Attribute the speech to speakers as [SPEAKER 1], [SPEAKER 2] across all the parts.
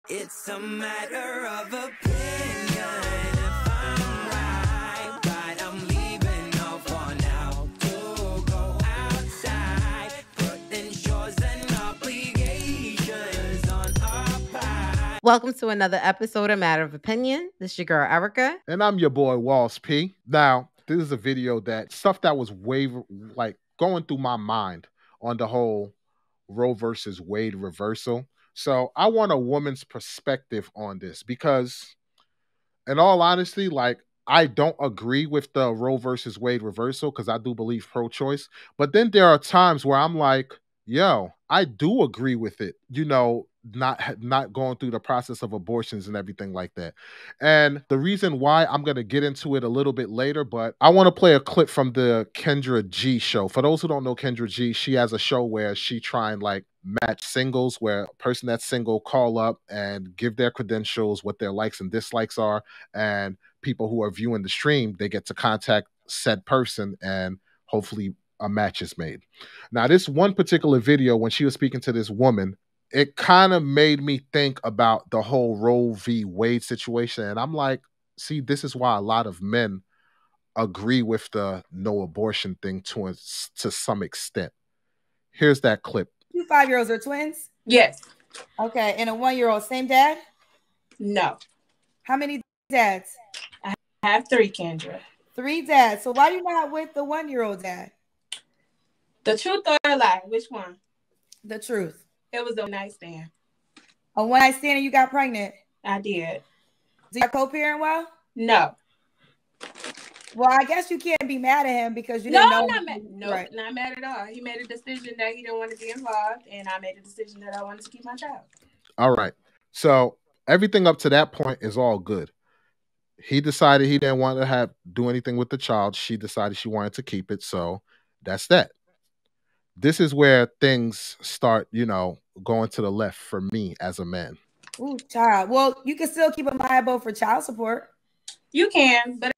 [SPEAKER 1] It's a matter of opinion. If I'm right, but I'm leaving off one out to go outside, putting chores and obligations on our part.
[SPEAKER 2] Welcome to another episode of Matter of Opinion. This is your girl, Erica.
[SPEAKER 3] And I'm your boy, Walls P. Now, this is a video that stuff that was going through my mind on the whole Roe versus Wade reversal. So I want a woman's perspective on this because, in all honesty, I don't agree with the Roe versus Wade reversal because I do believe pro-choice. But then there are times where I'm like, yo, I do agree with it. Not going through the process of abortions and everything like that. And the reason why, I'm going to get into it a little bit later, but I want to play a clip from the Kendra G show. For those who don't know Kendra G, she has a show where she try and match singles, where a person that's single call up and give their credentials, what their likes and dislikes are, and people who are viewing the stream, they get to contact said person and hopefully a match is made. Now, this one particular video, when she was speaking to this woman, it kind of made me think about the whole Roe v. Wade situation. And I'm like, see, this is why a lot of men agree with the no abortion thing to some extent. Here's that clip.
[SPEAKER 4] 2 5-year-olds are twins?
[SPEAKER 5] Yes.
[SPEAKER 4] Okay. And a 1-year-old, same dad?
[SPEAKER 5] No.
[SPEAKER 4] How many dads?
[SPEAKER 5] I have 3, Kendra.
[SPEAKER 4] 3 dads. So why are you not with the 1-year-old dad?
[SPEAKER 5] The truth or a lie? Which one?
[SPEAKER 4] The truth.
[SPEAKER 5] It was a nightstand.
[SPEAKER 4] A one-night stand and you got pregnant?
[SPEAKER 5] I did.
[SPEAKER 4] Do you co-parent well?
[SPEAKER 5] No.
[SPEAKER 4] Well, I guess you can't be mad at him because you
[SPEAKER 5] No,
[SPEAKER 4] didn't know.
[SPEAKER 5] I'm not mad. No,
[SPEAKER 4] Right.
[SPEAKER 5] not mad at all. He made a decision that he didn't want to be involved, and I made a decision that I wanted to keep my child.
[SPEAKER 3] All right. So everything up to that point is all good. He decided he didn't want to do anything with the child. She decided she wanted to keep it. So that's that. This is where things start, going to the left for me as a man.
[SPEAKER 4] Ooh, child. Well, you can still keep him liable for child support.
[SPEAKER 5] You can, but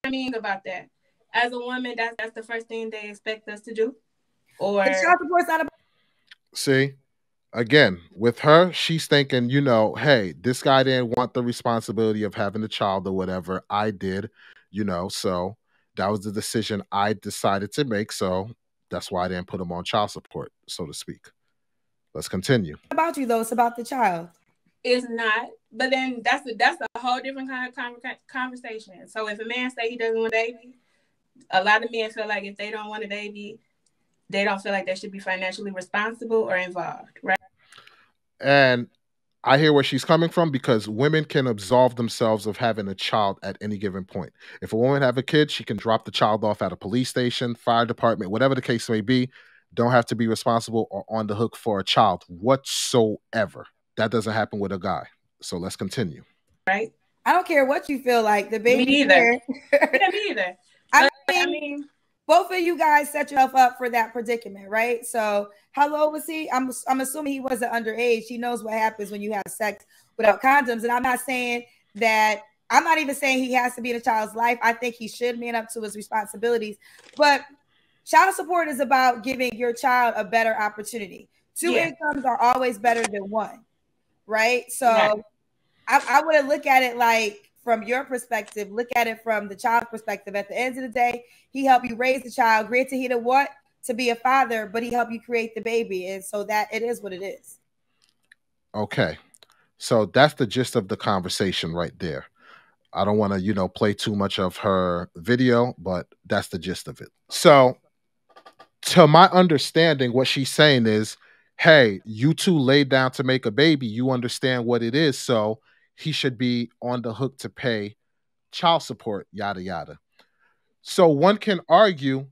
[SPEAKER 5] I mean about that. As a woman, that's the first thing they expect us to do. Or
[SPEAKER 4] The child support's not about.
[SPEAKER 3] See, again, with her, she's thinking, hey, this guy didn't want the responsibility of having a child or whatever. I did, so that was the decision I decided to make. So that's why I didn't put him on child support, so to speak. Let's continue.
[SPEAKER 4] About you, though. It's about the child.
[SPEAKER 5] It's not. But then that's a whole different kind of conversation. So if a man say he doesn't want a baby, a lot of men feel like if they don't want a baby, they don't feel like they should be financially responsible or involved, right?
[SPEAKER 3] And I hear where she's coming from because women can absolve themselves of having a child at any given point. If a woman have a kid, she can drop the child off at a police station, fire department, whatever the case may be. Don't have to be responsible or on the hook for a child whatsoever. That doesn't happen with a guy. So let's continue.
[SPEAKER 5] Right?
[SPEAKER 4] I don't care what you feel like. The baby.
[SPEAKER 5] Me either. Yeah, me either.
[SPEAKER 4] I
[SPEAKER 5] I
[SPEAKER 4] mean,
[SPEAKER 5] mean,
[SPEAKER 4] both of you guys set yourself up for that predicament, right? So how old was he? I'm assuming he wasn't underage. He knows what happens when you have sex without condoms. And I'm not even saying he has to be in a child's life. I think he should man up to his responsibilities. But child support is about giving your child a better opportunity. 2 incomes are always better than 1, right? So
[SPEAKER 5] right.
[SPEAKER 4] I would look at it like, from your perspective, look at it from the child's perspective. At the end of the day, he helped you raise the child. Granted, he didn't want to be a father, but he helped you create the baby. And so that it is what it is.
[SPEAKER 3] Okay. So that's the gist of the conversation right there. I don't want to, play too much of her video, but that's the gist of it. So to my understanding, what she's saying is, hey, you two laid down to make a baby. You understand what it is. So he should be on the hook to pay child support, yada, yada. So one can argue,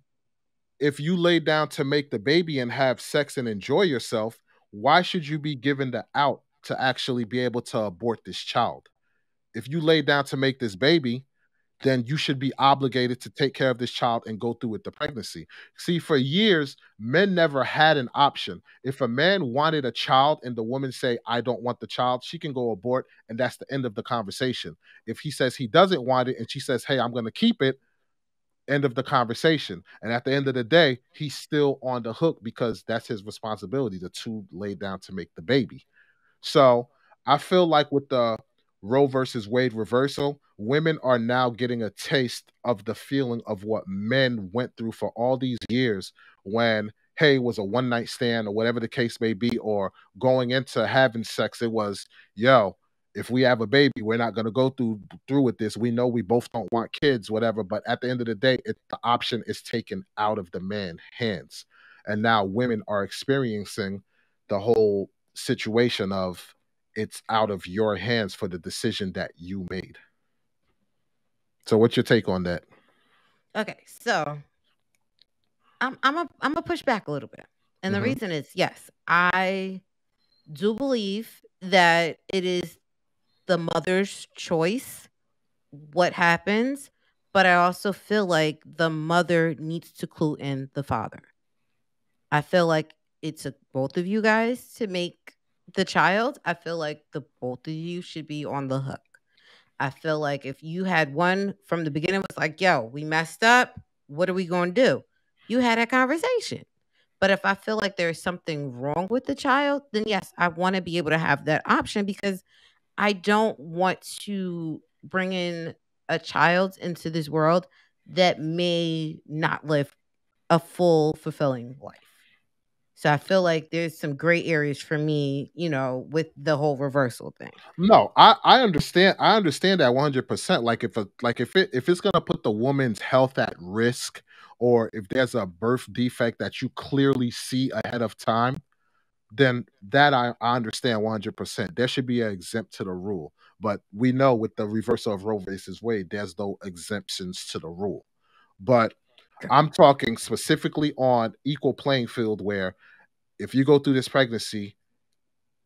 [SPEAKER 3] if you lay down to make the baby and have sex and enjoy yourself, why should you be given the out to actually be able to abort this child? If you lay down to make this baby, then you should be obligated to take care of this child and go through with the pregnancy. See, for years, men never had an option. If a man wanted a child and the woman say, I don't want the child, she can go abort, and that's the end of the conversation. If he says he doesn't want it and she says, hey, I'm going to keep it, end of the conversation. And at the end of the day, he's still on the hook because that's his responsibility. The two laid down to make the baby. So I feel like with the Roe versus Wade reversal, women are now getting a taste of the feeling of what men went through for all these years when, hey, it was a one night stand or whatever the case may be, or going into having sex, it was, yo, if we have a baby, we're not going to go through with this. We know we both don't want kids, whatever. But at the end of the day, the option is taken out of the man's hands. And now women are experiencing the whole situation of it's out of your hands for the decision that you made. So what's your take on that?
[SPEAKER 2] Okay, so I'm a push back a little bit. And the
[SPEAKER 3] Hmm.
[SPEAKER 2] reason is yes, I do believe that it is the mother's choice what happens, but I also feel like the mother needs to clue in the father. I feel like it took both of you guys to make the child. I feel like the both of you should be on the hook. I feel like if you had one from the beginning was like, yo, we messed up. What are we going to do? You had a conversation. But if I feel like there's something wrong with the child, then yes, I want to be able to have that option because I don't want to bring in a child into this world that may not live a full, fulfilling life. So I feel like there's some gray areas for me, with the whole reversal thing.
[SPEAKER 3] No, I understand. I understand that 100%. If it's gonna put the woman's health at risk, or if there's a birth defect that you clearly see ahead of time, then that I understand 100%. There should be an exempt to the rule. But we know with the reversal of Roe versus Wade, there's no exemptions to the rule. But I'm talking specifically on equal playing field where if you go through this pregnancy,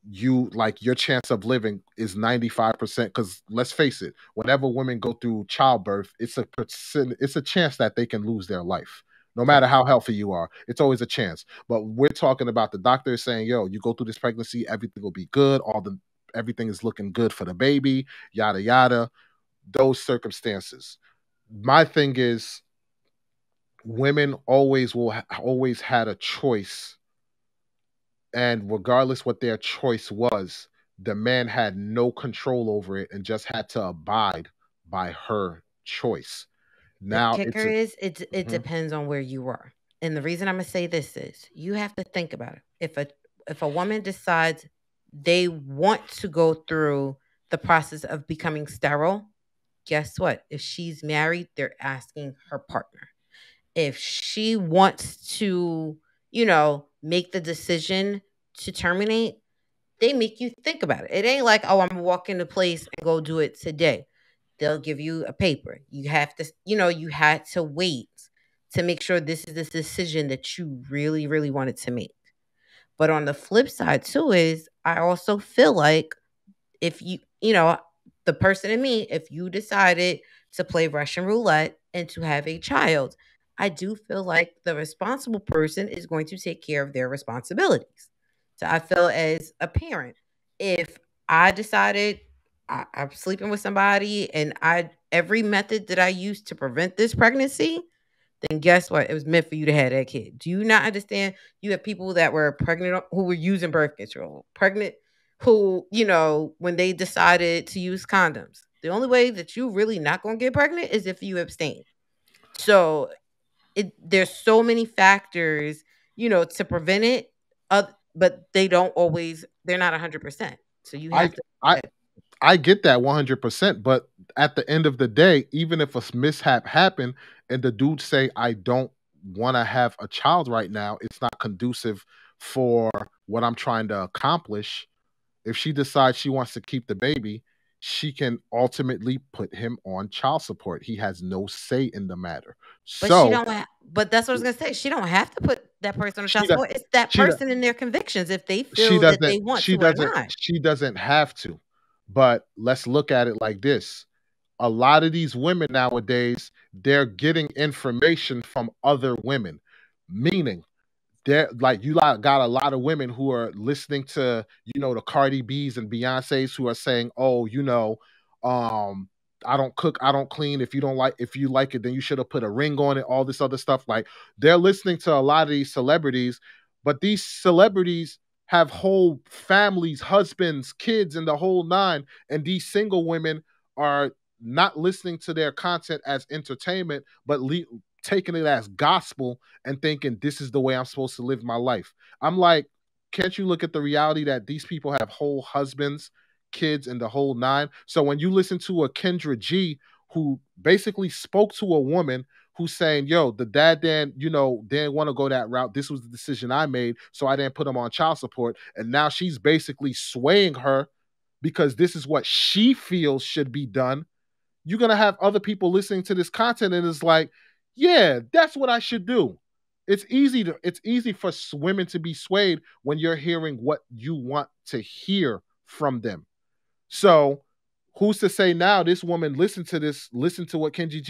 [SPEAKER 3] you like your chance of living is 95%, because let's face it, whenever women go through childbirth, it's a chance that they can lose their life. No matter how healthy you are, it's always a chance. But we're talking about the doctor saying, yo, you go through this pregnancy, everything will be good, everything is looking good for the baby, yada yada, those circumstances. My thing is, women always had a choice, and regardless what their choice was, the man had no control over it and just had to abide by her choice.
[SPEAKER 2] The
[SPEAKER 3] Now it's
[SPEAKER 2] kicker
[SPEAKER 3] a
[SPEAKER 2] is it
[SPEAKER 3] Mhm.
[SPEAKER 2] depends on where you are. And the reason I'm gonna say this is you have to think about it. If a woman decides they want to go through the process of becoming sterile, guess what? If she's married, they're asking her partner. If she wants to, make the decision to terminate, they make you think about it. It ain't like, oh, I'm gonna walk into place and go do it today. They'll give you a paper. You have to, you had to wait to make sure this is the decision that you really, really wanted to make. But on the flip side too is I also feel like if the person in me, if you decided to play Russian roulette and to have a child, I do feel like the responsible person is going to take care of their responsibilities. So I feel as a parent, if I decided I'm sleeping with somebody and every method that I used to prevent this pregnancy, then guess what? It was meant for you to have that kid. Do you not understand? You have people that were pregnant who were using birth control, pregnant who, when they decided to use condoms. The only way that you really not going to get pregnant is if you abstain. So there's so many factors, to prevent it, but they're not 100%. So you
[SPEAKER 3] I
[SPEAKER 2] have to.
[SPEAKER 3] I I get that 100%, but at the end of the day, even if a mishap happened and the dude say I don't want to have a child right now, it's not conducive for what I'm trying to accomplish. If she decides she wants to keep the baby, she can ultimately put him on child support. He has no say in the matter.
[SPEAKER 2] But she
[SPEAKER 3] So
[SPEAKER 2] don't but that's what I was gonna say. She don't have to put that person on
[SPEAKER 3] she
[SPEAKER 2] child
[SPEAKER 3] does
[SPEAKER 2] support. It's that
[SPEAKER 3] she does
[SPEAKER 2] person and their convictions if they feel that they want to or not.
[SPEAKER 3] she doesn't have to. But let's look at it like this. A lot of these women nowadays, they're getting information from other women, meaning there like got a lot of women who are listening to the Cardi B's and Beyonce's who are saying, oh, um I don't cook, I don't clean. If you like it, then you should have put a ring on it, all this other stuff. Like, they're listening to a lot of these celebrities, but these celebrities have whole families, husbands, kids, and the whole nine. And these single women are not listening to their content as entertainment, but taking it as gospel and thinking this is the way I'm supposed to live my life. I'm like, can't you look at the reality that these people have whole husbands, kids, and the whole nine? So when you listen to a Kendra G who basically spoke to a woman who's saying, yo, the dad didn't want to go that route. This was the decision I made, so I didn't put him on child support. And now she's basically swaying her because this is what she feels should be done. You're gonna have other people listening to this content and it's like, yeah, that's what I should do. It's easy for women to be swayed when you're hearing what you want to hear from them. So who's to say now this woman listen to what Kendra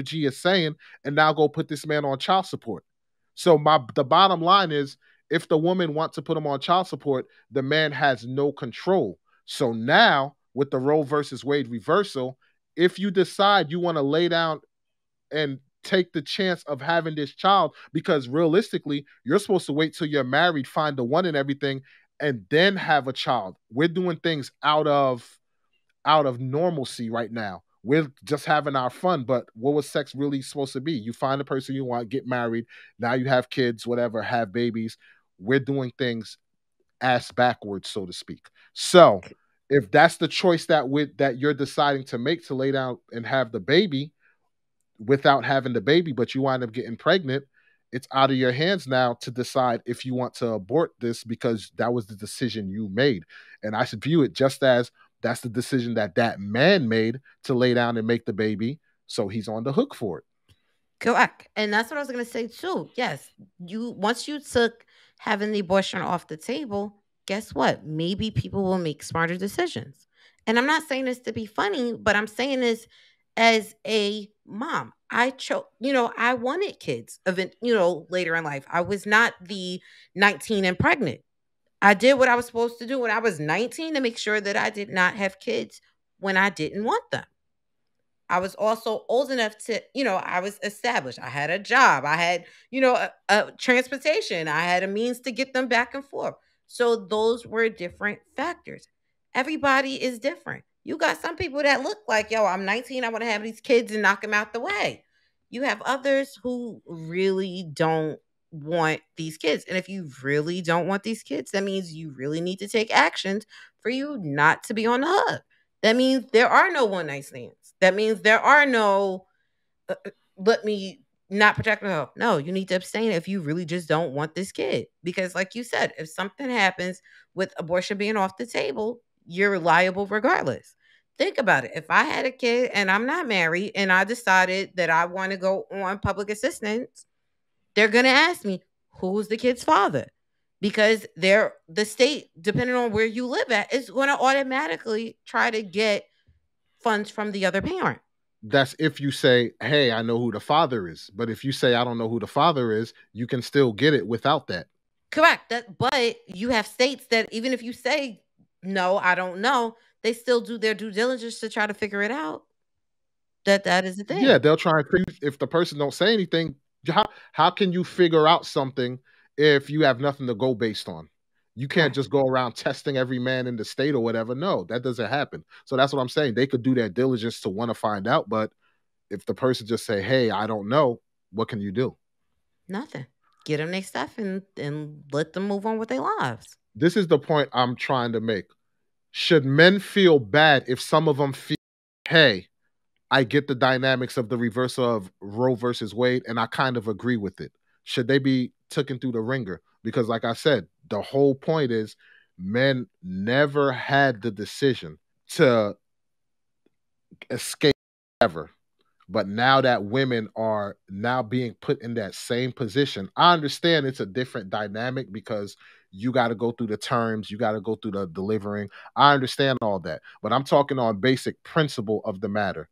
[SPEAKER 3] G is saying, and now go put this man on child support. So the bottom line is, if the woman wants to put him on child support, the man has no control. So now with the Roe versus Wade reversal, if you decide you want to lay down and take the chance of having this child, because realistically you're supposed to wait till you're married, find the one and everything, and then have a child. We're doing things out of normalcy right now. We're just having our fun, but what was sex really supposed to be? You find the person you want, get married, now you have kids, whatever, have babies. We're doing things ass backwards, so to speak. So if that's the choice that you're deciding to make, to lay down and have the baby without having the baby, but you wind up getting pregnant, it's out of your hands now to decide if you want to abort this, because that was the decision you made. And I should view it just as that's the decision that man made to lay down and make the baby. So he's on the hook for it.
[SPEAKER 2] Correct. And that's what I was going to say too. Yes. Once you took having the abortion off the table, guess what? Maybe people will make smarter decisions. And I'm not saying this to be funny, but I'm saying this as a mom. I wanted kids later in life. I was not the 19 and pregnant. I did what I was supposed to do when I was 19 to make sure that I did not have kids when I didn't want them. I was also old enough to, I was established. I had a job. I had, a transportation. I had a means to get them back and forth. So those were different factors. Everybody is different. You got some people that look like, yo, I'm 19. I want to have these kids and knock them out the way. You have others who really don't want these kids. And if you really don't want these kids, that means you really need to take actions for you not to be on the hook. That means there are no one night stands. That means there are no let me not protect myself. No, you need to abstain if you really just don't want this kid. Because like you said, if something happens with abortion being off the table, you're liable regardless. Think about it. If I had a kid and I'm not married and I decided that I want to go on public assistance, they're going to ask me, who's the kid's father? Because the state, depending on where you live at, is going to automatically try to get funds from the other parent.
[SPEAKER 3] That's if you say, hey, I know who the father is. But if you say, I don't know who the father is, you can still get it without that.
[SPEAKER 2] Correct. But you have states that even if you say, no, I don't know, they still do their due diligence to try to figure it out. That is the thing.
[SPEAKER 3] Yeah, they'll try and figure, if the person don't say anything, how can you figure out something if you have nothing to go based on? You can't
[SPEAKER 2] Right.
[SPEAKER 3] just go around testing every man in the state or whatever. No, that doesn't happen. So that's what I'm saying. They could do their diligence to want to find out, but if the person just say, "Hey, I don't know," what can you do?
[SPEAKER 2] Nothing. Get them their stuff and let them move on with their lives.
[SPEAKER 3] This is the point I'm trying to make. Should men feel bad if some of them feel, "Hey, I get the dynamics of the reversal of Roe versus Wade, and I kind of agree with it." Should they be taken through the ringer? Because, like I said, the whole point is men never had the decision to escape ever. But now that women are now being put in that same position, I understand it's a different dynamic because you got to go through the terms, you got to go through the delivering. I understand all that. But I'm talking on basic principle of the matter.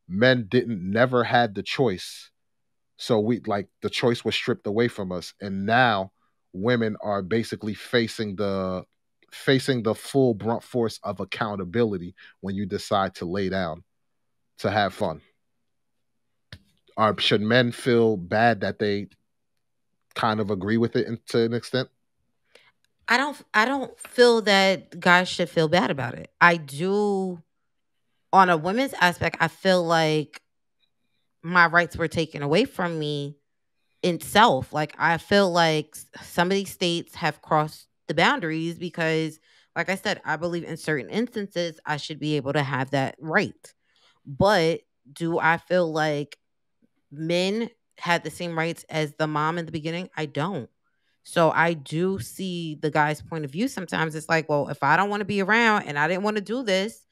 [SPEAKER 3] Men didn't never had the choice. So the choice was stripped away from us. And now women are basically facing the full brunt force of accountability when you decide to lay down to have fun. Or should men feel bad that they kind of agree with it to an extent?
[SPEAKER 2] I don't feel that guys should feel bad about it. I do on a women's aspect, I feel like my rights were taken away from me itself. Like I feel like some of these states have crossed the boundaries because like I said, I believe in certain instances I should be able to have that right. But do I feel like men had the same rights as the mom in the beginning? I don't. So I do see the guy's point of view sometimes. It's like, well, if I don't want to be around and I didn't want to do this,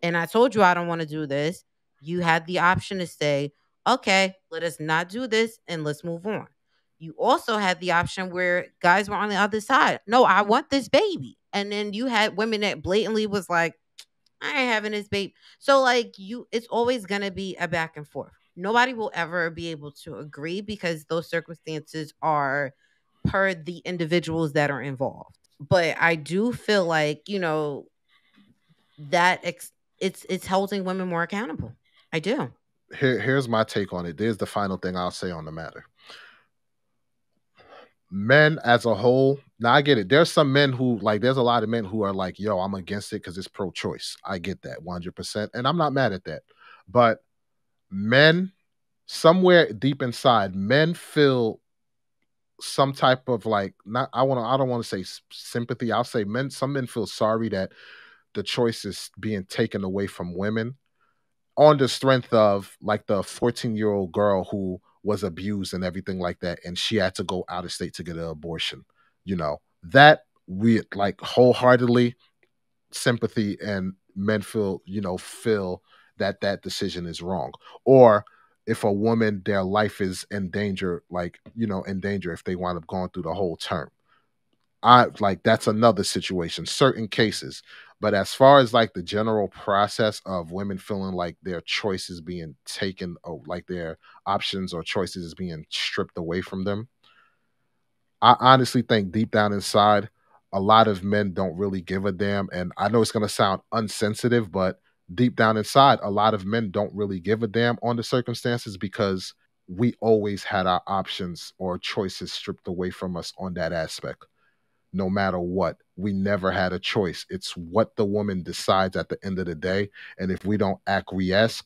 [SPEAKER 2] and I told you I don't want to do this, you had the option to say, okay, let us not do this and let's move on. You also had the option where guys were on the other side. No, I want this baby. And then you had women that blatantly was like, I ain't having this baby. So like it's always gonna be a back and forth. Nobody will ever be able to agree because those circumstances are per the individuals that are involved. But I do feel like, that it's holding women more accountable. I do.
[SPEAKER 3] Here's my take on it. There's the final thing I'll say on the matter. Men as a whole, now I get it. There's some men who like, there's a lot of men who are like, yo, I'm against it because it's pro choice. I get that 100%. And I'm not mad at that. But men, somewhere deep inside, men feel some type of like, not, I don't want to say sympathy. I'll say some men feel sorry that the choice is being taken away from women on the strength of like the 14-year-old girl who was abused and everything like that, and she had to go out of state to get an abortion. That we like wholeheartedly sympathy, and men feel that that decision is wrong. Or if a woman, their life is in danger, like in danger if they wind up going through the whole term, I like that's another situation, certain cases. But as far as like the general process of women feeling like their choices being taken, or like their options or choices is being stripped away from them, I honestly think deep down inside, a lot of men don't really give a damn. And I know it's going to sound unsensitive, but deep down inside, a lot of men don't really give a damn on the circumstances because we always had our options or choices stripped away from us on that aspect. No matter what, we never had a choice. It's what the woman decides at the end of the day. And if we don't acquiesce,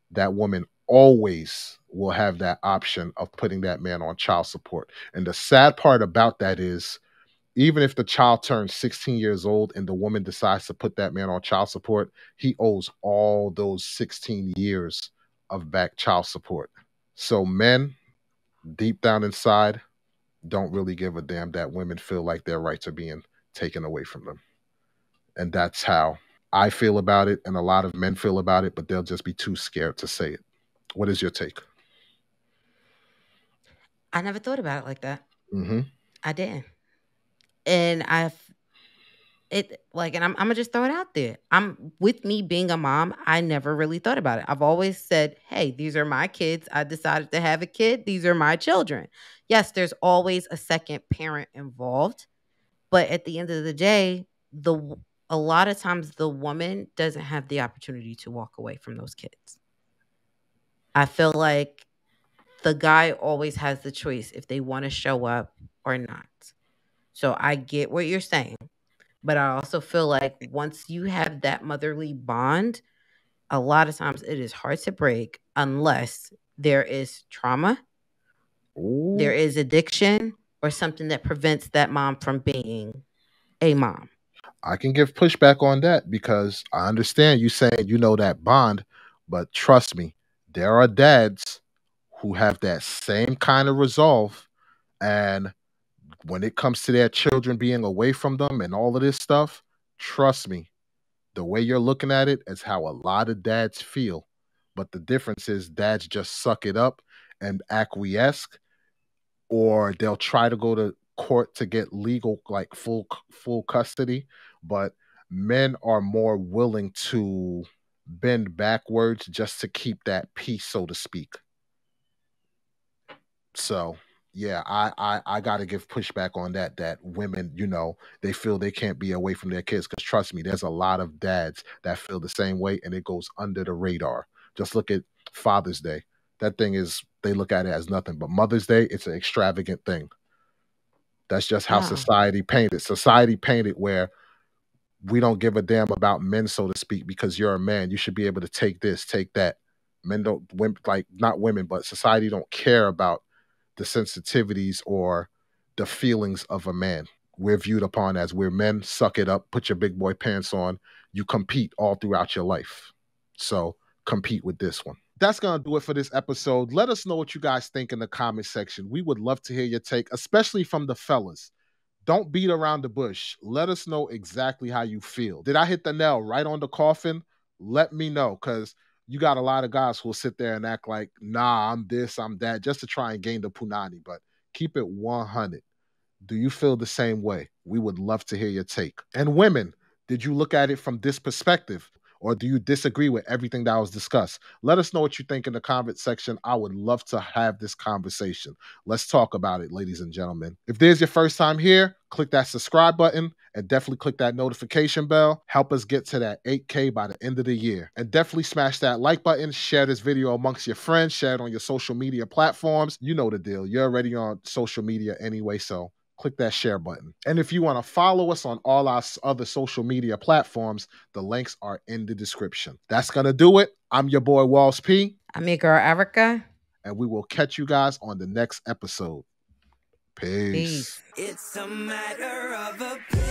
[SPEAKER 3] that woman always will have that option of putting that man on child support. And the sad part about that is, even if the child turns 16 years old and the woman decides to put that man on child support, he owes all those 16 years of back child support. So, men, deep down inside, don't really give a damn that women feel like their rights are being taken away from them. And that's how I feel about it. And a lot of men feel about it, but they'll just be too scared to say it. What is your take?
[SPEAKER 2] I never thought about it like that.
[SPEAKER 3] Mm-hmm.
[SPEAKER 2] I didn't. And I'm gonna just throw it out there. I'm with me being a mom, I never really thought about it. I've always said, hey, these are my kids. I decided to have a kid. These are my children. Yes, there's always a second parent involved, but at the end of the day, a lot of times the woman doesn't have the opportunity to walk away from those kids. I feel like the guy always has the choice if they want to show up or not. So I get what you're saying. But I also feel like once you have that motherly bond, a lot of times it is hard to break unless there is trauma, there
[SPEAKER 3] Ooh,
[SPEAKER 2] is addiction, or something that prevents that mom from being a mom.
[SPEAKER 3] I can give pushback on that because I understand you saying that bond, but trust me, there are dads who have that same kind of resolve. And when it comes to their children being away from them and all of this stuff, trust me, the way you're looking at it is how a lot of dads feel. But the difference is dads just suck it up and acquiesce, or they'll try to go to court to get legal, like full custody. But men are more willing to bend backwards just to keep that peace, so to speak. So yeah, I got to give pushback on that. That women, they feel they can't be away from their kids. Because trust me, there's a lot of dads that feel the same way, and it goes under the radar. Just look at Father's Day. That thing is, they look at it as nothing, but Mother's Day, it's an extravagant thing. That's just how
[SPEAKER 2] No.
[SPEAKER 3] society painted. Society painted where we don't give a damn about men, so to speak, because you're a man. You should be able to take this, take that. Men don't, women, like not women, but society don't care about the sensitivities or the feelings of a man. We're viewed upon as we're men. Suck it up, put your big boy pants on. You compete all throughout your life. So compete with this one. That's going to do it for this episode. Let us know what you guys think in the comment section. We would love to hear your take, especially from the fellas. Don't beat around the bush. Let us know exactly how you feel. Did I hit the nail right on the coffin? Let me know, because you got a lot of guys who will sit there and act like, nah, I'm this, I'm that, just to try and gain the punani. But keep it 100. Do you feel the same way? We would love to hear your take. And women, did you look at it from this perspective? Or do you disagree with everything that was discussed? Let us know what you think in the comment section. I would love to have this conversation. Let's talk about it, ladies and gentlemen. If this is your first time here, click that subscribe button and definitely click that notification bell. Help us get to that 8K by the end of the year. And definitely smash that like button. Share this video amongst your friends. Share it on your social media platforms. You know the deal. You're already on social media anyway, so click that share button. And if you want to follow us on all our other social media platforms, the links are in the description. That's going to do it. I'm your boy, Walls P.
[SPEAKER 2] I'm your girl, Erica.
[SPEAKER 3] And we will catch you guys on the next episode.
[SPEAKER 2] Peace.
[SPEAKER 3] Peace.
[SPEAKER 1] It's a matter of opinion.